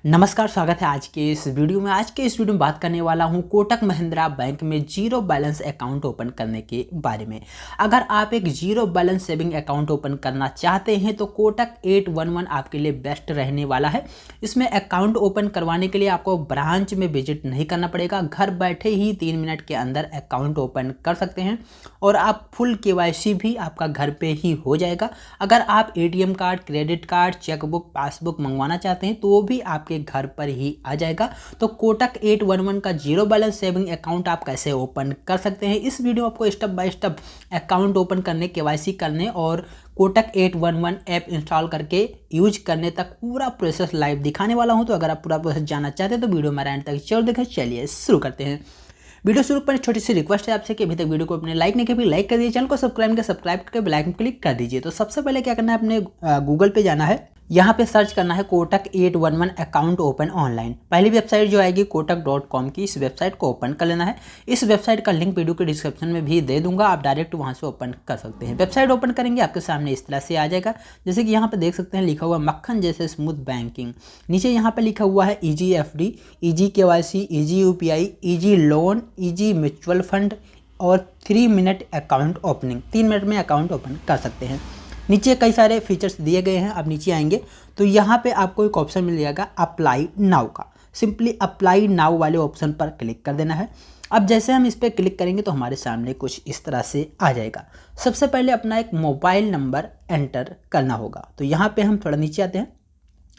नमस्कार, स्वागत है आज के इस वीडियो में। बात करने वाला हूं कोटक महिंद्रा बैंक में जीरो बैलेंस अकाउंट ओपन करने के बारे में। अगर आप एक zero balance saving account open करना चाहते हैं तो कोटक 811 आपके लिए बेस्ट रहने वाला है। इसमें अकाउंट ओपन करवाने के लिए आपको ब्रांच में विजिट नहीं करना पड़ेगा। घर बैठे ही 3 मिनट के अंदर अकाउंट ओपन कर सकते हैं और आप फुल KYC भी आपका घर पे ही हो जाएगा। अगर आप ATM card, credit card, chequebook, passbook मंगवाना चाहते हैं तो वो भी आपके घर पर ही आ जाएगा। तो कोटक 811 का जीरो बैलेंस सेविंग अकाउंट आप कैसे ओपन कर सकते हैं, इस वीडियो आपको step by step account open करने, KYC करने और कोटक 811 ऐप इंस्टॉल करके यूज करने तक पूरा प्रोसेस लाइव दिखाने वाला हूं। तो अगर आप पूरा प्रोसेस जानना चाहते हैं तो वीडियो में एंड तक जरूर देखें। चलिए शुरू करते हैं। वीडियो शुरू पर छोटी सी रिक्वेस्ट है आपसे कि अभी तक वीडियो को अपने लाइक नहीं किया, लाइक कर दीजिए। चैनल को सब्सक्राइब करके बेल आइकन क्लिक कर दीजिए। तो सबसे पहले क्या करना है, अपने गूगल पे जाना है। यहाँ पे सर्च करना है कोटक 811 अकाउंट ओपन ऑनलाइन। पहली वेबसाइट जो आएगी kotak.com की, इस वेबसाइट को ओपन कर लेना है। इस वेबसाइट का लिंक वीडियो के डिस्क्रिप्शन में भी दे दूंगा, आप डायरेक्ट वहाँ से ओपन कर सकते हैं। वेबसाइट ओपन करेंगे आपके सामने इस तरह से आ जाएगा। जैसे कि यहाँ पे देख सकते हैं लिखा हुआ मक्खन जैसे स्मूथ बैंकिंग। नीचे यहाँ पे लिखा हुआ है easy FD, easy KYC, easy UPI, easy loan, easy mutual fund और 3 मिनट अकाउंट ओपनिंग। 3 मिनट में अकाउंट ओपन कर सकते हैं। नीचे कई सारे फीचर्स दिए गए हैं। अब नीचे आएंगे तो यहाँ पे आपको एक ऑप्शन मिल जाएगा अप्लाई नाउ का। सिंपली अप्लाई नाउ वाले ऑप्शन पर क्लिक कर देना है। अब जैसे हम इस पर क्लिक करेंगे तो हमारे सामने कुछ इस तरह से आ जाएगा। सबसे पहले अपना एक मोबाइल नंबर एंटर करना होगा। तो यहाँ पे हम थोड़ा नीचे आते हैं।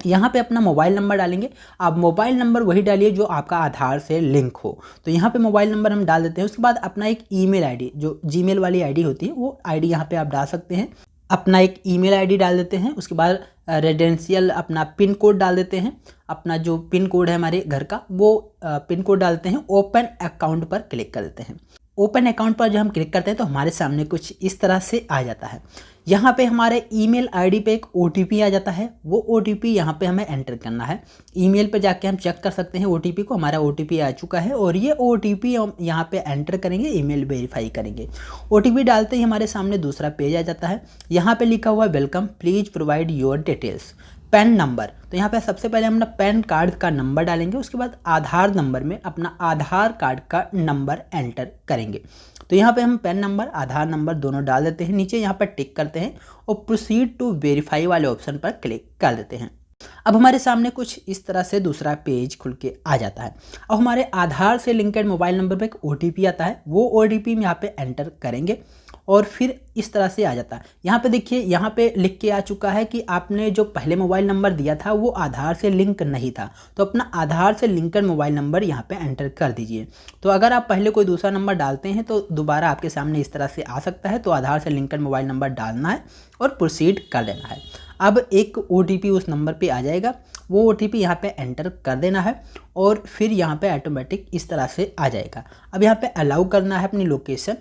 यहाँ पे अपना मोबाइल नंबर डालेंगे। आप मोबाइल नंबर वही डालिए जो आपका आधार से लिंक हो। तो यहाँ पे मोबाइल नंबर हम डाल देते हैं। उसके बाद अपना एक ईमेल आईडी, जो जीमेल वाली आईडी होती है, वो आईडी यहाँ पे आप डाल सकते हैं। अपना एक ईमेल आईडी डाल देते हैं। उसके बाद रेजिडेंशियल अपना पिन कोड डाल देते हैं। अपना जो पिन कोड है हमारे घर का, वो पिन कोड डालते हैं। ओपन अकाउंट पर क्लिक कर देते हैं। ओपन अकाउंट पर जब हम क्लिक करते हैं तो हमारे सामने कुछ इस तरह से आ जाता है। यहाँ पे हमारे ईमेल आईडी पे एक OTP आ जाता है। वो OTP यहाँ पे हमें एंटर करना है। ईमेल पे जाके हम चेक कर सकते हैं OTP को। हमारा OTP आ चुका है और ये OTP हम यहाँ पे एंटर करेंगे, ईमेल वेरीफाई करेंगे। OTP डालते ही हमारे सामने दूसरा पेज आ जाता है। यहाँ पे लिखा हुआ है welcome, please provide your details. Pan number, तो यहाँ पे सबसे पहले हम अपना पैन कार्ड का नंबर डालेंगे। उसके बाद आधार नंबर में अपना आधार कार्ड का नंबर एंटर करेंगे। तो यहाँ पे हम पैन नंबर, आधार नंबर दोनों डाल देते हैं। नीचे यहाँ पर टिक करते हैं और प्रोसीड टू वेरीफाई वाले ऑप्शन पर क्लिक कर देते हैं। अब हमारे सामने कुछ इस तरह से दूसरा पेज खुल के आ जाता है। अब हमारे आधार से लिंकेड मोबाइल नंबर पे एक OTP आता है। वो OTP हम यहाँ पे एंटर करेंगे और फिर इस तरह से आ जाता है। यहाँ पे देखिए, यहाँ पे लिख के आ चुका है कि आपने जो पहले मोबाइल नंबर दिया था वो आधार से लिंक नहीं था। तो अपना आधार से लिंकेड मोबाइल नंबर यहाँ पे एंटर कर दीजिए। तो अगर आप पहले कोई दूसरा नंबर डालते हैं तो दोबारा आपके सामने इस तरह से आ सकता है। तो आधार से लिंकेड मोबाइल नंबर डालना है और प्रोसीड कर देना है। अब एक OTP उस नंबर पे आ जाएगा। वो OTP यहाँ पे एंटर कर देना है और फिर यहाँ पे ऑटोमेटिक इस तरह से आ जाएगा। अब यहाँ पे अलाउ करना है अपनी लोकेशन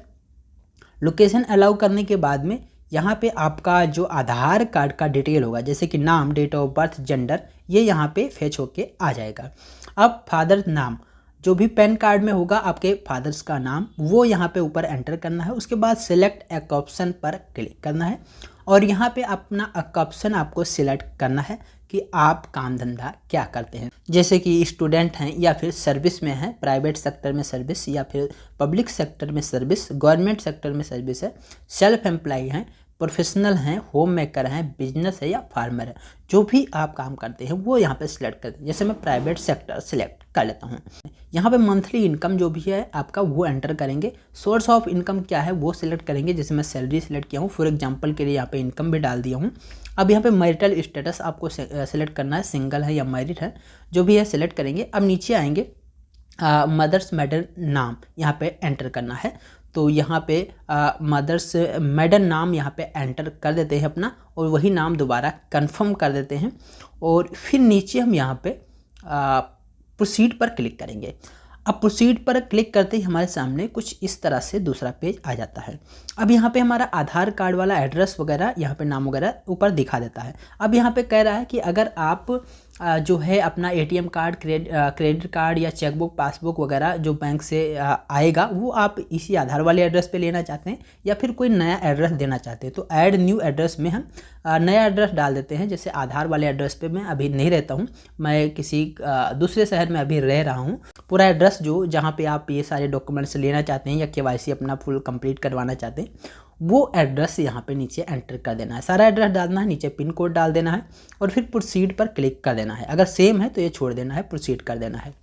अलाउ करने के बाद में यहाँ पे आपका जो आधार कार्ड का डिटेल होगा, जैसे कि नाम, डेट ऑफ बर्थ, जेंडर, ये यहाँ पे फेच होके आ जाएगा। अब फादर नाम, जो भी पैन कार्ड में होगा आपके फादर्स का नाम, वो यहाँ पे ऊपर एंटर करना है। उसके बाद सिलेक्ट एक ऑप्शन पर क्लिक करना है और यहाँ पे अपना एक ऑप्शन आपको सिलेक्ट करना है कि आप काम धंधा क्या करते हैं। जैसे कि स्टूडेंट हैं या फिर सर्विस में हैं, प्राइवेट सेक्टर में सर्विस या फिर पब्लिक सेक्टर में सर्विस, गवर्नमेंट सेक्टर में सर्विस है, सेल्फ एम्प्लॉय हैं, प्रोफेशनल हैं, होम मेकर हैं, बिजनेस है या फार्मर है। जो भी आप काम करते हैं वो यहाँ पे सिलेक्ट करते हैं। जैसे मैं प्राइवेट सेक्टर सिलेक्ट कर लेता हूँ। यहाँ पे मंथली इनकम जो भी है आपका वो एंटर करेंगे। सोर्स ऑफ इनकम क्या है वो सिलेक्ट करेंगे। जैसे मैं सैलरी सिलेक्ट किया हूँ, फॉर एग्जांपल के लिए यहाँ पे इनकम भी डाल दिया हूँ। अब यहाँ पे मैरिटल स्टेटस आपको सिलेक्ट करना है, सिंगल है या मैरिड है, जो भी है सिलेक्ट करेंगे। अब नीचे आएंगे, मदर्स मैडर नाम यहाँ पे एंटर करना है। तो यहाँ पे मदर्स मैडन नाम यहाँ पे एंटर कर देते हैं अपना और वही नाम दोबारा कंफर्म कर देते हैं और फिर नीचे हम यहाँ पे प्रोसीड पर क्लिक करेंगे। अब प्रोसीड पर क्लिक करते ही हमारे सामने कुछ इस तरह से दूसरा पेज आ जाता है। अब यहाँ पे हमारा आधार कार्ड वाला एड्रेस वगैरह, यहाँ पे नाम वगैरह ऊपर दिखा देता है। अब यहाँ पे कह रहा है कि अगर आप जो है अपना एटीएम कार्ड, क्रेडिट कार्ड या चेकबुक, पासबुक वगैरह जो बैंक से आएगा वो आप इसी आधार वाले एड्रेस पे लेना चाहते हैं या फिर कोई नया एड्रेस देना चाहते हैं, तो ऐड न्यू एड्रेस में हम नया एड्रेस डाल देते हैं। जैसे आधार वाले एड्रेस पे मैं अभी नहीं रहता हूँ, मैं किसी दूसरे शहर में अभी रह रहा हूँ। पूरा एड्रेस जो जहाँ पे आप ये सारे डॉक्यूमेंट्स लेना चाहते हैं या केवाईसी अपना फुल कंप्लीट करवाना चाहते हैं, वो एड्रेस यहाँ पे नीचे एंटर कर देना है। सारा एड्रेस डालना है, नीचे पिन कोड डाल देना है और फिर प्रोसीड पर क्लिक कर देना है। अगर सेम है तो ये छोड़ देना है, प्रोसीड कर देना है।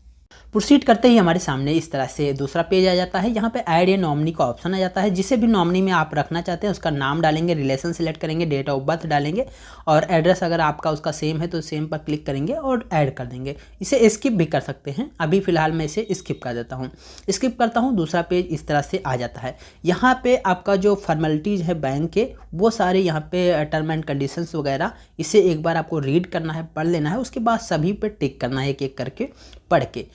प्रोसीड करते ही हमारे सामने इस तरह से दूसरा पेज आ जाता है। यहाँ पे ऐड ए नॉमिनी का ऑप्शन आ जाता है। जिसे भी नॉमिनी में आप रखना चाहते हैं उसका नाम डालेंगे, रिलेशन सिलेक्ट करेंगे, डेट ऑफ बर्थ डालेंगे और एड्रेस अगर आपका उसका सेम है तो सेम पर क्लिक करेंगे और ऐड कर देंगे। इसे स्किप भी कर सकते हैं, अभी फ़िलहाल मैं इसे स्किप कर देता हूँ। स्किप करता हूँ, दूसरा पेज इस तरह से आ जाता है। यहाँ पे आपका जो फॉर्मेलिटीज़ है बैंक के, वो सारे यहाँ पे टर्म एंड कंडीशंस वगैरह, इसे एक बार आपको रीड करना है, पढ़ लेना है। उसके बाद सभी पे टिक करना है एक एक करके पढ़ के।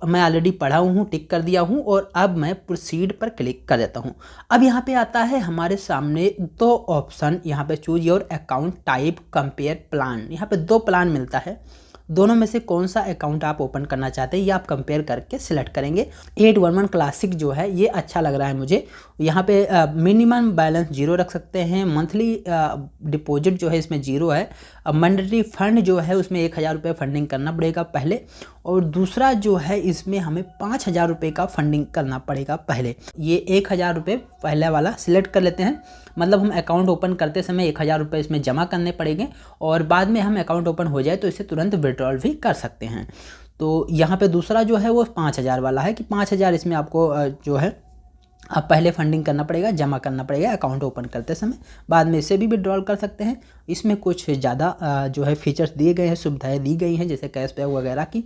मैं ऑलरेडी पढ़ा हूँ, टिक कर दिया हूँ और अब मैं प्रोसीड पर क्लिक कर देता हूँ। अब यहाँ पे आता है हमारे सामने दो ऑप्शन, यहाँ पे choose your account type, compare plan. यहाँ पे दो प्लान मिलता है, दोनों में से कौन सा अकाउंट आप ओपन करना चाहते हैं ये आप कंपेयर करके सिलेक्ट करेंगे। 811 क्लासिक जो है ये अच्छा लग रहा है मुझे। यहाँ पे मिनिमम बैलेंस 0 रख सकते हैं, मंथली डिपॉजिट जो है इसमें 0 है, मैंडेटरी फंड जो है उसमें 1000 रुपये फंडिंग करना पड़ेगा पहले, और दूसरा जो है इसमें हमें 5000 रुपये का फंडिंग करना पड़ेगा पहले। ये 1000 रुपये पहले वाला सिलेक्ट कर लेते हैं, मतलब हम अकाउंट ओपन करते समय 1000 रुपये इसमें जमा करने पड़ेंगे और बाद में हम अकाउंट ओपन हो जाए तो इसे तुरंत विड्रॉल भी कर सकते हैं। तो यहाँ पे दूसरा जो है वो 5000 वाला है कि 5000 इसमें आपको जो है आप पहले फंडिंग करना पड़ेगा, जमा करना पड़ेगा अकाउंट ओपन करते समय, बाद में इसे भी विड्रॉल कर सकते हैं। इसमें कुछ ज़्यादा जो है फीचर्स दिए गए हैं, सुविधाएं दी गई हैं जैसे कैशबैक वगैरह की।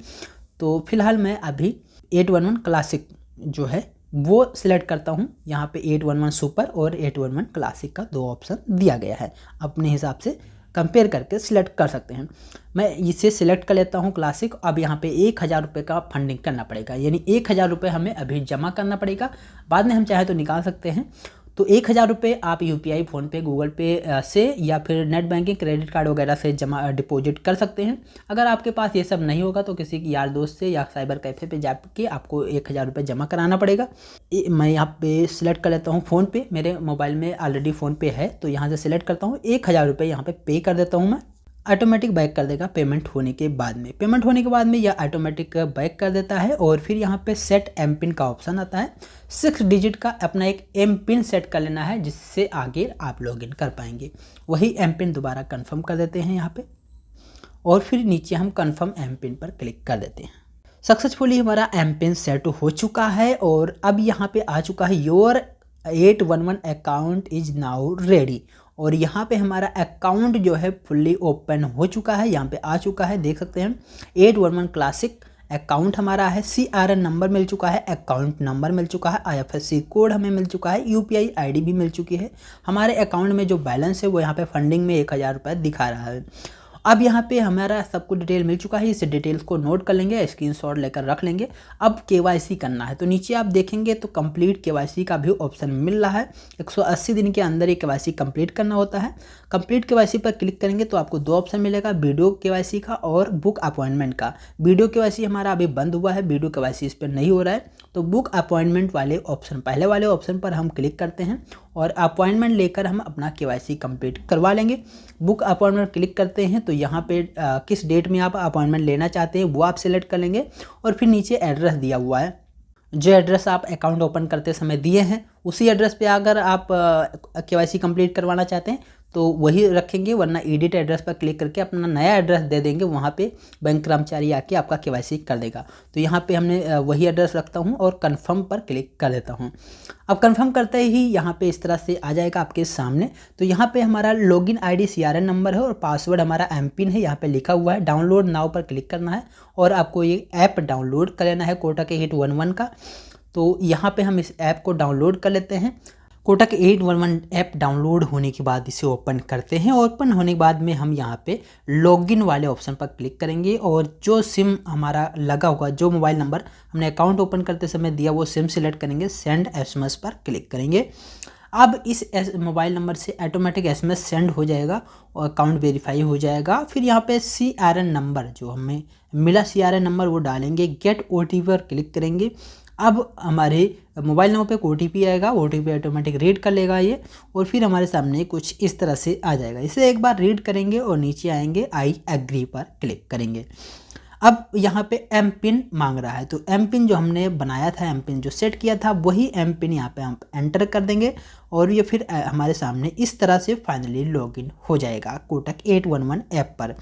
तो फिलहाल मैं अभी 811 क्लासिक जो है वो सिलेक्ट करता हूँ। यहाँ पे 811 सुपर और 811 क्लासिक का दो ऑप्शन दिया गया है, अपने हिसाब से कंपेयर करके सिलेक्ट कर सकते हैं। मैं इसे सिलेक्ट कर लेता हूँ क्लासिक। अब यहाँ पे 1000 रुपये का फंडिंग करना पड़ेगा, यानी 1000 रुपये हमें अभी जमा करना पड़ेगा, बाद में हम चाहे तो निकाल सकते हैं। तो 1000 रुपये आप यूपीआई, फ़ोनपे, गूगल पे से या फिर नेट बैंकिंग, क्रेडिट कार्ड वगैरह से जमा डिपॉजिट कर सकते हैं। अगर आपके पास ये सब नहीं होगा तो किसी यार दोस्त से या साइबर कैफ़े पे जाके आपको 1000 रुपये जमा कराना पड़ेगा। मैं यहाँ पे सिलेक्ट कर लेता हूँ फ़ोनपे, मेरे मोबाइल में ऑलरेडी फ़ोनपे है तो यहाँ से सिलेक्ट करता हूँ। 1000 रुपये यहाँ पे पे कर देता हूँ मैं। ऑटोमेटिक बैक कर देगा पेमेंट होने के बाद में। पेमेंट होने के बाद में यह ऑटोमेटिक बैक कर देता है और फिर यहाँ पे सेट एम पिन का ऑप्शन आता है। 6 डिजिट का अपना एक एम पिन सेट कर लेना है जिससे आगे आप लॉगिन कर पाएंगे। वही एम पिन दोबारा कंफर्म कर देते हैं यहाँ पे और फिर नीचे हम कंफर्म एम पिन पर क्लिक कर देते हैं। सक्सेसफुली हमारा एम पिन सेट हो चुका है और अब यहाँ पे आ चुका है your 811 account is now ready, और यहाँ पे हमारा अकाउंट जो है फुल्ली ओपन हो चुका है। यहाँ पे आ चुका है, देख सकते हैं 811 क्लासिक अकाउंट हमारा है। CRN नंबर मिल चुका है, अकाउंट नंबर मिल चुका है, IFSC कोड हमें मिल चुका है, UPI ID भी मिल चुकी है। हमारे अकाउंट में जो बैलेंस है वो यहाँ पे फंडिंग में 1000 रुपये दिखा रहा है। अब यहाँ पे हमारा सब कुछ डिटेल मिल चुका है, इस डिटेल्स को नोट कर लेंगे, स्क्रीनशॉट लेकर रख लेंगे। अब KYC करना है तो नीचे आप देखेंगे तो कंप्लीट KYC का भी ऑप्शन मिल रहा है। 180 दिन के अंदर ये KYC कंप्लीट करना होता है। कंप्लीट KYC पर क्लिक करेंगे तो आपको दो ऑप्शन मिलेगा, वीडियो KYC का और बुक अपॉइंटमेंट का। वीडियो KYC हमारा अभी बंद हुआ है, वीडियो KYC इस पर नहीं हो रहा है, तो बुक अपॉइंटमेंट वाले ऑप्शन, पहले वाले ऑप्शन पर हम क्लिक करते हैं और अपॉइंटमेंट लेकर हम अपना KYC कंप्लीट करवा लेंगे। बुक अपॉइंटमेंट क्लिक करते हैं तो यहाँ पे किस डेट में आप अपॉइंटमेंट लेना चाहते हैं वो आप सिलेक्ट कर लेंगे और फिर नीचे एड्रेस दिया हुआ है, जो एड्रेस आप अकाउंट ओपन करते समय दिए हैं उसी एड्रेस पे अगर आप KYC कंप्लीट करवाना चाहते हैं तो वही रखेंगे, वरना एडिट एड्रेस पर क्लिक करके अपना नया एड्रेस दे देंगे, वहाँ पे बैंक कर्मचारी आके आपका KYC कर देगा। तो यहाँ पे हमने वही एड्रेस रखता हूँ और कंफर्म पर क्लिक कर देता हूँ। अब कंफर्म करते ही यहाँ पे इस तरह से आ जाएगा आपके सामने। तो यहाँ पे हमारा लॉगिन ID CRN नंबर है और पासवर्ड हमारा एम पिन है, यहाँ पे लिखा हुआ है। डाउनलोड नाउ पर क्लिक करना है और आपको ये ऐप डाउनलोड कर लेना है कोटक 811 का। तो यहाँ पे हम इस ऐप को डाउनलोड कर लेते हैं। कोटक 811 ऐप डाउनलोड होने के बाद इसे ओपन करते हैं। ओपन होने के बाद में हम यहाँ पे लॉगिन वाले ऑप्शन पर क्लिक करेंगे और जो सिम हमारा लगा होगा, जो मोबाइल नंबर हमने अकाउंट ओपन करते समय दिया वो सिम सिलेक्ट करेंगे, सेंड SMS पर क्लिक करेंगे। अब इस मोबाइल नंबर से ऑटोमेटिक SMS सेंड हो जाएगा और अकाउंट वेरीफाई हो जाएगा। फिर यहाँ पे CRN नंबर जो हमें मिला CRN नंबर वो डालेंगे, गेट OTP पर क्लिक करेंगे। अब हमारे मोबाइल नंबर पे एक OTP आएगा, OTP ऑटोमेटिक रीड कर लेगा ये, और फिर हमारे सामने कुछ इस तरह से आ जाएगा। इसे एक बार रीड करेंगे और नीचे आएंगे आई एग्री पर क्लिक करेंगे। अब यहाँ पे एम पिन मांग रहा है, तो एम पिन जो हमने बनाया था, एम पिन जो सेट किया था, वही एम पिन यहाँ पे हम एंटर कर देंगे और ये फिर हमारे सामने इस तरह से फाइनली लॉगिन हो जाएगा कोटक 811 ऐप पर।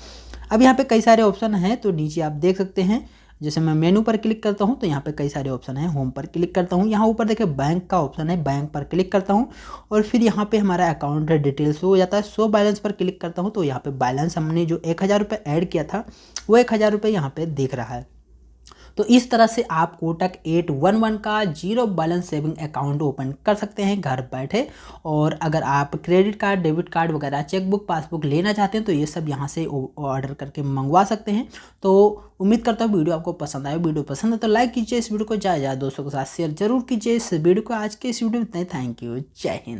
अब यहाँ पे कई सारे ऑप्शन हैं, तो नीचे आप देख सकते हैं। जैसे मैं मेनू पर क्लिक करता हूँ तो यहाँ पे कई सारे ऑप्शन हैं। होम पर क्लिक करता हूँ, यहाँ ऊपर देखिए बैंक का ऑप्शन है, बैंक पर क्लिक करता हूँ और फिर यहाँ पे हमारा अकाउंट डिटेल्स हो जाता है। शो बैलेंस पर क्लिक करता हूँ तो यहाँ पे बैलेंस हमने जो 1000 रुपये ऐड किया था वो 1000 रुपये यहाँ पे दिख रहा है। तो इस तरह से आप कोटक 811 का zero balance saving account open कर सकते हैं घर बैठे। और अगर आप क्रेडिट कार्ड, डेबिट कार्ड वगैरह, चेकबुक, पासबुक लेना चाहते हैं तो ये सब यहाँ से ऑर्डर करके मंगवा सकते हैं। तो उम्मीद करता हूँ वीडियो आपको पसंद आए। वीडियो पसंद है तो लाइक कीजिए, इस वीडियो को ज़्यादा दोस्तों के साथ शेयर जरूर कीजिए। इस वीडियो को आज के इस वीडियो में इतना ही। थैंक यू, जय हिंद।